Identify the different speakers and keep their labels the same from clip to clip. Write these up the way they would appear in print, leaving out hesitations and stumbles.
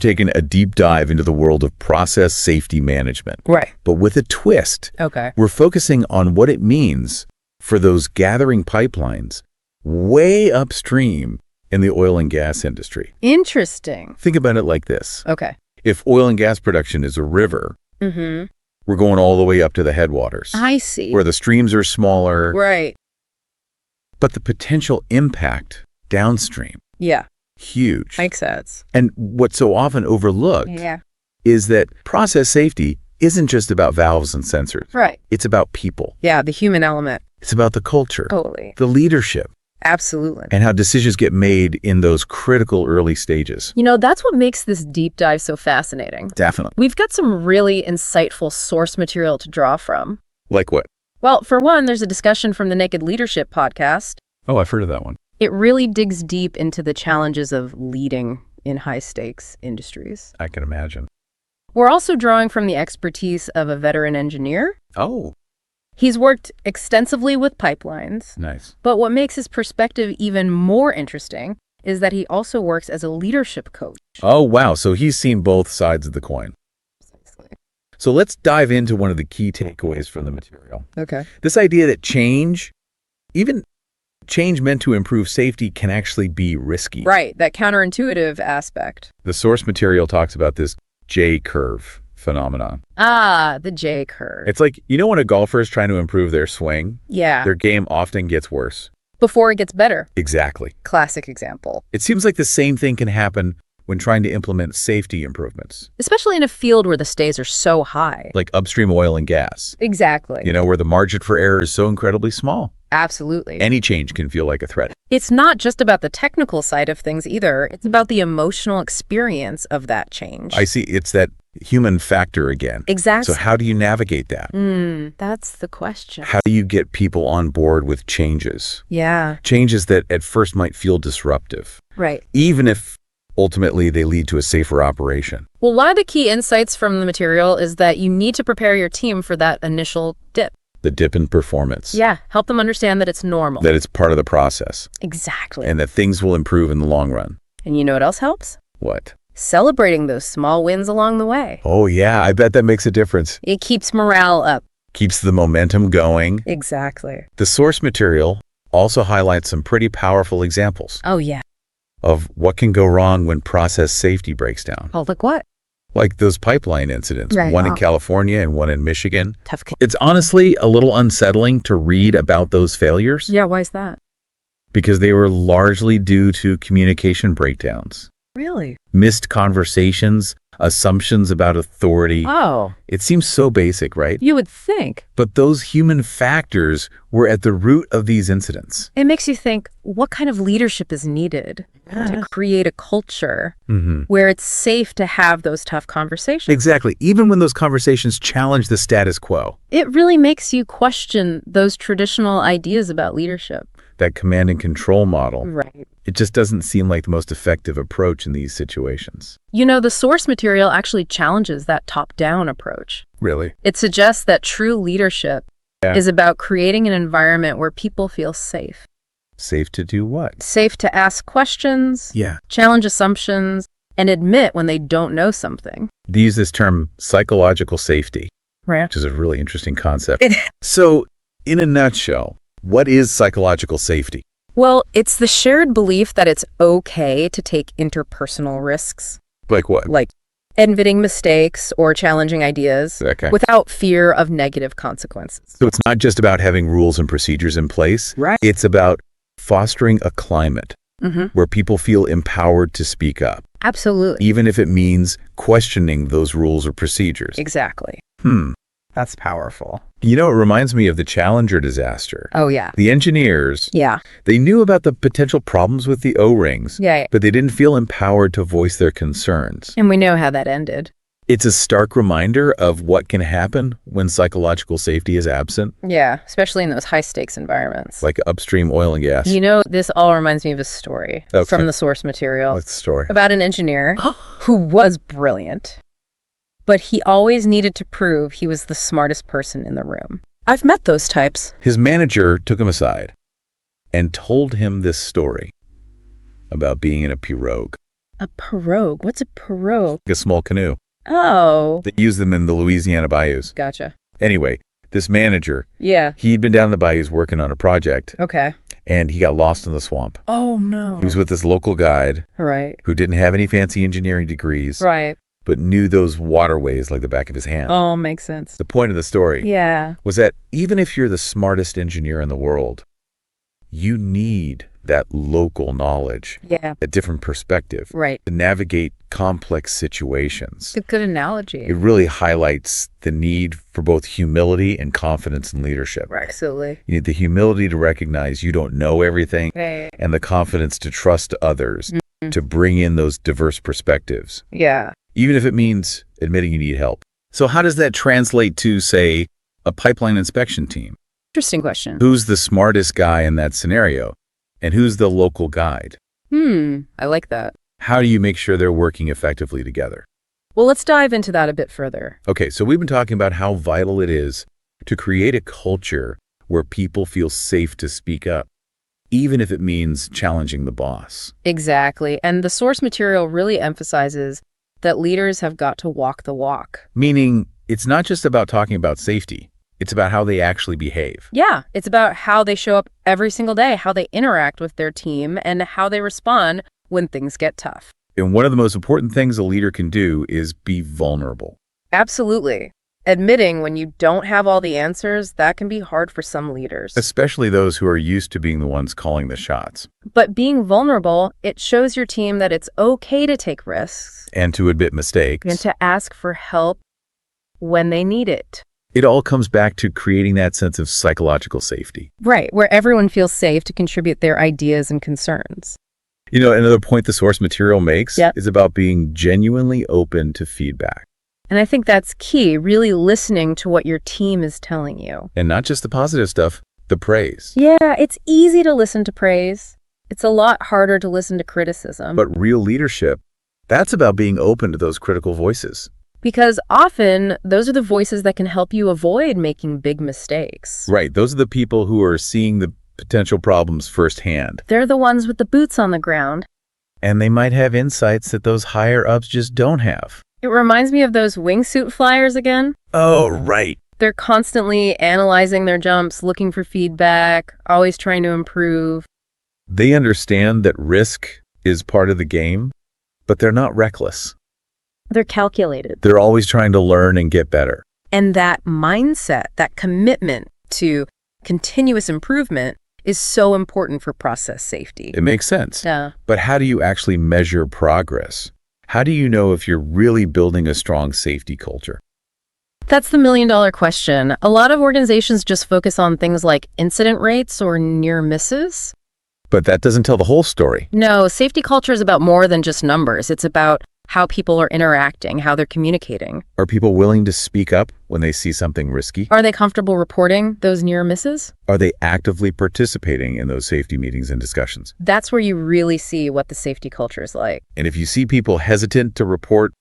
Speaker 1: taking a deep dive into the world of process safety management.
Speaker 2: Right.
Speaker 1: But with a twist.
Speaker 2: Okay.
Speaker 1: We're focusing on what it means for those gathering pipelines way upstream in the oil and gas industry.
Speaker 2: Interesting.
Speaker 1: Think about it like this.
Speaker 2: Okay.
Speaker 1: If oil and gas production is a river, we're going all the way up to the headwaters.
Speaker 2: I see.
Speaker 1: Where the streams are smaller.
Speaker 2: Right.
Speaker 1: But the potential impact downstream,
Speaker 2: Yeah.
Speaker 1: huge.
Speaker 2: Makes sense.
Speaker 1: And what's so often overlooked is that process safety isn't just about valves and sensors.
Speaker 2: Right.
Speaker 1: It's about people.
Speaker 2: Yeah, the human element.
Speaker 1: It's about the culture,
Speaker 2: Totally.
Speaker 1: the leadership,
Speaker 2: Absolutely.
Speaker 1: and how decisions get made in those critical early stages.
Speaker 2: You know, that's what makes this deep dive so fascinating.
Speaker 1: Definitely.
Speaker 2: We've got some really insightful source material to draw from.
Speaker 1: Like what?
Speaker 2: Well, for one, there's a discussion from the Naked Leadership podcast.
Speaker 1: Oh, I've heard of that one.
Speaker 2: It really digs deep into the challenges of leading in high-stakes industries.
Speaker 1: I can imagine.
Speaker 2: We're also drawing from the expertise of a veteran engineer.
Speaker 1: Oh,
Speaker 2: He's worked extensively with pipelines,
Speaker 1: nice.
Speaker 2: but what makes his perspective even more interesting is that he also works as a leadership coach.
Speaker 1: Oh, wow. So he's seen both sides of the coin. So let's dive into one of the key takeaways from the material.
Speaker 2: Okay.
Speaker 1: This idea that change, even change meant to improve safety, can actually be risky.
Speaker 2: Right, that counterintuitive aspect.
Speaker 1: The source material talks about this J-curve phenomenon.
Speaker 2: Ah, the J curve.
Speaker 1: It's like, you know, when a golfer is trying to improve their swing,
Speaker 2: Yeah,
Speaker 1: their game often gets worse.
Speaker 2: before it gets better.
Speaker 1: Exactly.
Speaker 2: Classic example.
Speaker 1: It seems like the same thing can happen when trying to implement safety improvements,
Speaker 2: Especially in a field where the stakes are so high.
Speaker 1: like upstream oil and gas,
Speaker 2: Exactly.
Speaker 1: you know, where the margin for error is so incredibly small.
Speaker 2: Absolutely.
Speaker 1: Any change can feel like a threat.
Speaker 2: It's not just about the technical side of things either. It's about the emotional experience of that change.
Speaker 1: I see. It's that human factor again.
Speaker 2: Exactly.
Speaker 1: So how do you navigate that?
Speaker 2: That's the question.
Speaker 1: How do you get people on board with changes?
Speaker 2: Yeah,
Speaker 1: Changes that at first might feel disruptive,
Speaker 2: right.
Speaker 1: even if ultimately they lead to a safer operation.
Speaker 2: Well, one of the key insights from the material is that you need to prepare your team for that initial dip.
Speaker 1: The dip in performance.
Speaker 2: Yeah, help them understand that it's normal.
Speaker 1: That it's part of the process
Speaker 2: Exactly.
Speaker 1: and that things will improve in the long run.
Speaker 2: And you know what else helps?
Speaker 1: What?
Speaker 2: Celebrating those small wins along the way.
Speaker 1: Oh, yeah. I bet that makes a difference.
Speaker 2: It keeps morale up.
Speaker 1: Keeps the momentum going.
Speaker 2: Exactly.
Speaker 1: The source material also highlights some pretty powerful examples
Speaker 2: Oh, yeah.
Speaker 1: of what can go wrong when process safety breaks down.
Speaker 2: Oh, like what?
Speaker 1: Like those pipeline incidents,
Speaker 2: Right.
Speaker 1: one in California and one in Michigan.
Speaker 2: Tough.
Speaker 1: It's honestly a little unsettling to read about those failures
Speaker 2: Yeah, why is that?
Speaker 1: because they were largely due to communication breakdowns,
Speaker 2: Really?
Speaker 1: missed conversations, assumptions about authority.
Speaker 2: Oh,
Speaker 1: It seems so basic, right?
Speaker 2: you would think.
Speaker 1: But those human factors were at the root of these incidents.
Speaker 2: It makes you think, what kind of leadership is needed to create a culture where it's safe to have those tough conversations?
Speaker 1: Exactly. Even when those conversations challenge the status quo,
Speaker 2: It really makes you question those traditional ideas about leadership.
Speaker 1: that command and control model,
Speaker 2: Right.
Speaker 1: it just doesn't seem like the most effective approach in these situations.
Speaker 2: You know, the source material actually challenges that top-down approach.
Speaker 1: Really?
Speaker 2: It suggests that true leadership is about creating an environment where people feel safe.
Speaker 1: Safe to do what?
Speaker 2: Safe to ask questions,
Speaker 1: Yeah.
Speaker 2: challenge assumptions, and admit when they don't know something.
Speaker 1: They use this term psychological safety,
Speaker 2: Right.
Speaker 1: which is a really interesting concept. So, in a nutshell, what is psychological safety?
Speaker 2: Well, it's the shared belief that it's okay to take interpersonal risks,
Speaker 1: Like what?
Speaker 2: like admitting mistakes or challenging ideas
Speaker 1: Okay.
Speaker 2: without fear of negative consequences.
Speaker 1: So it's not just about having rules and procedures in place.
Speaker 2: Right.
Speaker 1: It's about fostering a climate where people feel empowered to speak up,
Speaker 2: Absolutely.
Speaker 1: even if it means questioning those rules or procedures.
Speaker 2: Exactly.
Speaker 3: That's powerful.
Speaker 1: You know, it reminds me of the Challenger disaster.
Speaker 2: Oh, yeah.
Speaker 1: The engineers,
Speaker 2: Yeah.
Speaker 1: they knew about the potential problems with the O-rings,
Speaker 2: Yeah.
Speaker 1: but they didn't feel empowered to voice their concerns.
Speaker 2: And we know how that ended.
Speaker 1: It's a stark reminder of what can happen when psychological safety is absent,
Speaker 2: Yeah, especially in those high-stakes environments.
Speaker 1: like upstream oil and gas.
Speaker 2: You know, this all reminds me of a story
Speaker 1: Okay.
Speaker 2: from the source material
Speaker 1: What's the story?
Speaker 2: about an engineer who was brilliant, but he always needed to prove he was the smartest person in the room. I've met those types.
Speaker 1: His manager took him aside and told him this story about being in a pirogue.
Speaker 2: A pirogue. What's a pirogue?
Speaker 1: a small canoe.
Speaker 2: Oh,
Speaker 1: They use them in the Louisiana bayous.
Speaker 2: gotcha.
Speaker 1: Anyway, this manager,
Speaker 2: Yeah.
Speaker 1: he'd been down in the bayous working on a project,
Speaker 2: Okay.
Speaker 1: and he got lost in the swamp.
Speaker 2: Oh, no.
Speaker 1: He was with this local guide
Speaker 2: Right.
Speaker 1: who didn't have any fancy engineering degrees,
Speaker 2: Right.
Speaker 1: but knew those waterways like the back of his hand.
Speaker 2: Oh, makes sense.
Speaker 1: The point of the story
Speaker 2: Yeah.
Speaker 1: was that even if you're the smartest engineer in the world, you need that local knowledge,
Speaker 2: Yeah.
Speaker 1: a different perspective
Speaker 2: Right.
Speaker 1: to navigate complex situations.
Speaker 2: Good analogy.
Speaker 1: It really highlights the need for both humility and confidence in leadership.
Speaker 2: Right. Absolutely.
Speaker 1: You need the humility to recognize you don't know everything,
Speaker 2: Right.
Speaker 1: and the confidence to trust others to bring in those diverse perspectives,
Speaker 2: Yeah.
Speaker 1: even if it means admitting you need help. So how does that translate to, say, a pipeline inspection team?
Speaker 2: Interesting question.
Speaker 1: Who's the smartest guy in that scenario? And who's the local guide?
Speaker 2: I like that.
Speaker 1: How do you make sure they're working effectively together?
Speaker 2: Well, let's dive into that a bit further.
Speaker 1: Okay, so we've been talking about how vital it is to create a culture where people feel safe to speak up, even if it means challenging the boss.
Speaker 2: Exactly. And the source material really emphasizes that leaders have got to walk the walk.
Speaker 1: Meaning, it's not just about talking about safety. It's about how they actually behave.
Speaker 2: Yeah, it's about how they show up every single day, how they interact with their team, and how they respond when things get tough.
Speaker 1: And one of the most important things a leader can do is be vulnerable.
Speaker 2: Absolutely. Admitting when you don't have all the answers, that can be hard for some leaders.
Speaker 1: Especially those who are used to being the ones calling the shots.
Speaker 2: But being vulnerable, it shows your team that it's okay to take risks
Speaker 1: And to admit mistakes.
Speaker 2: and to ask for help when they need it.
Speaker 1: It all comes back to creating that sense of psychological safety.
Speaker 2: Right, where everyone feels safe to contribute their ideas and concerns.
Speaker 1: You know, another point the source material makes
Speaker 2: Yep.
Speaker 1: is about being genuinely open to feedback.
Speaker 2: And I think that's key, really listening to what your team is telling you.
Speaker 1: And not just the positive stuff, the praise.
Speaker 2: Yeah, it's easy to listen to praise. It's a lot harder to listen to criticism.
Speaker 1: But real leadership, that's about being open to those critical voices.
Speaker 2: Because often, those are the voices that can help you avoid making big mistakes.
Speaker 1: Right, those are the people who are seeing the potential problems firsthand.
Speaker 2: They're the ones with the boots on the ground.
Speaker 1: And they might have insights that those higher-ups just don't have.
Speaker 2: It reminds me of those wingsuit flyers again.
Speaker 1: Oh, right.
Speaker 2: They're constantly analyzing their jumps, looking for feedback, always trying to improve.
Speaker 1: They understand that risk is part of the game, but they're not reckless.
Speaker 2: They're calculated.
Speaker 1: They're always trying to learn and get better.
Speaker 2: And that mindset, that commitment to continuous improvement is so important for process safety.
Speaker 1: It makes sense.
Speaker 2: Yeah.
Speaker 1: But how do you actually measure progress? How do you know if you're really building a strong safety culture?
Speaker 2: That's the million-dollar question. A lot of organizations just focus on things like incident rates or near misses.
Speaker 1: But that doesn't tell the whole story.
Speaker 2: No, safety culture is about more than just numbers. It's about how people are interacting, how they're communicating.
Speaker 1: Are people willing to speak up when they see something risky?
Speaker 2: Are they comfortable reporting those near misses?
Speaker 1: Are they actively participating in those safety meetings and discussions?
Speaker 2: That's where you really see what the safety culture is like.
Speaker 1: And if you see people hesitant to report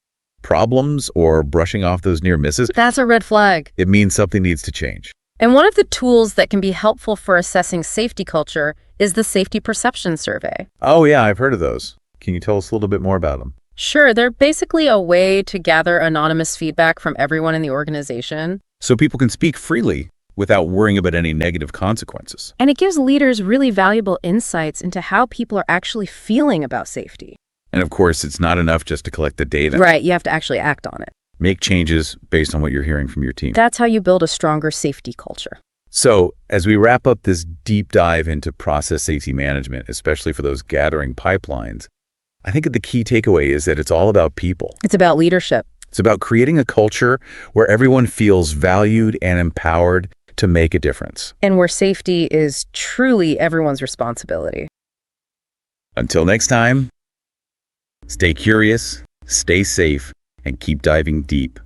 Speaker 1: problems or brushing off those near misses,
Speaker 2: That's a red flag.
Speaker 1: it means something needs to change.
Speaker 2: And one of the tools that can be helpful for assessing safety culture is the Safety Perception Survey.
Speaker 1: Oh yeah, I've heard of those. Can you tell us a little bit more about them?
Speaker 2: Sure, they're basically a way to gather anonymous feedback from everyone in the organization.
Speaker 1: So people can speak freely without worrying about any negative consequences.
Speaker 2: And it gives leaders really valuable insights into how people are actually feeling about safety.
Speaker 1: And of course, it's not enough just to collect the data.
Speaker 2: Right, you have to actually act on it.
Speaker 1: Make changes based on what you're hearing from your team.
Speaker 2: That's how you build a stronger safety culture.
Speaker 1: So as we wrap up this deep dive into process safety management, especially for those gathering pipelines, I think the key takeaway is that it's all about people.
Speaker 2: It's about leadership.
Speaker 1: It's about creating a culture where everyone feels valued and empowered to make a difference.
Speaker 2: And where safety is truly everyone's responsibility.
Speaker 1: Until next time, stay curious, stay safe, and keep diving deep.